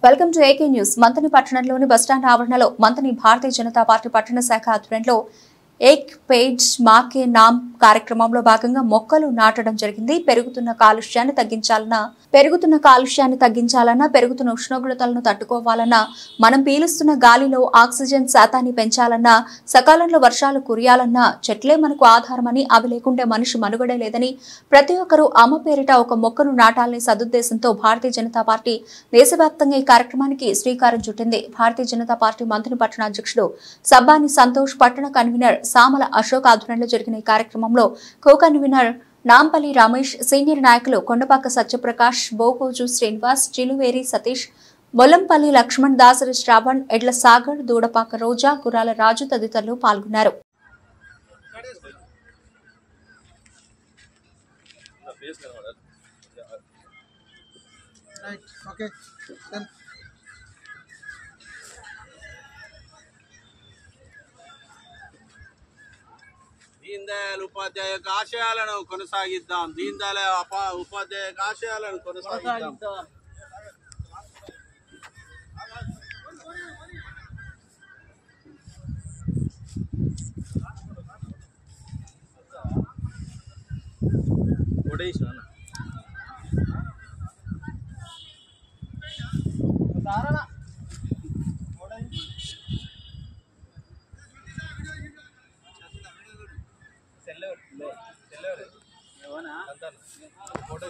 Welcome to AK news. Manthani పట్టణంలోని bus stand ఆవరణలో Manthani Bharatiya Janata party పట్టణ శాఖ ఆధ్వర్యంలో ఏక్ పేజ్ మాకే నామ్ కార్యక్రమంలో భాగంగా మొక్కలు నాటడం జరిగింది. పెరుగుతున్న కాలుష్యాన్ని తగ్గించాలన్నా పెరుగుతున్న ఉష్ణోగ్రతలను తట్టుకోవాలన్నా మనం పీలుస్తున్న గాలిలో ఆక్సిజన్ శాతాన్ని పెంచాలన్నా సకాలంలో వర్షాలు కురియాలన్నా చెట్లే మనకు ఆధారమని అవి లేకుంటే మనిషి మనుగడే లేదని ప్రతి ఒక్కరూ అమ్మ పేరిట ఒక మొక్కను నాటాలని సదుద్దేశంతో భారతీయ జనతా పార్టీ దేశవ్యాప్తంగా ఈ కార్యక్రమానికి శ్రీకారం చుట్టింది. భారతీయ జనతా పార్టీ మంత్రి పట్టణ అధ్యక్షుడు సబ్బాని సంతోష్, పట్టణ కన్వీనర్ సామల అశోక్ ఆధ్వర్యంలో జరిగిన ఈ కార్యక్రమంలో co convener Nampally Ramesh, senior నాయకులు కొండపాక సత్యప్రకాష్, బోకోజు శ్రీనివాస్, చిలువేరి సతీష్, మొల్లంపల్లి లక్ష్మణ్, దాసరి శ్రావణ్, ఎడ్ల సాగర్, దూడపాక రోజా, గురాల రాజు తదితరులు పాల్గొన్నారు. దీన్ దయాళ్ ఉపాధ్యాయ ఆశయాలను కొనసాగిద్దాం. దీన్ దయాళ్ ఉపాధ్యాయ ఆశయాలను కొనసాగిద్దాం. ఫోటో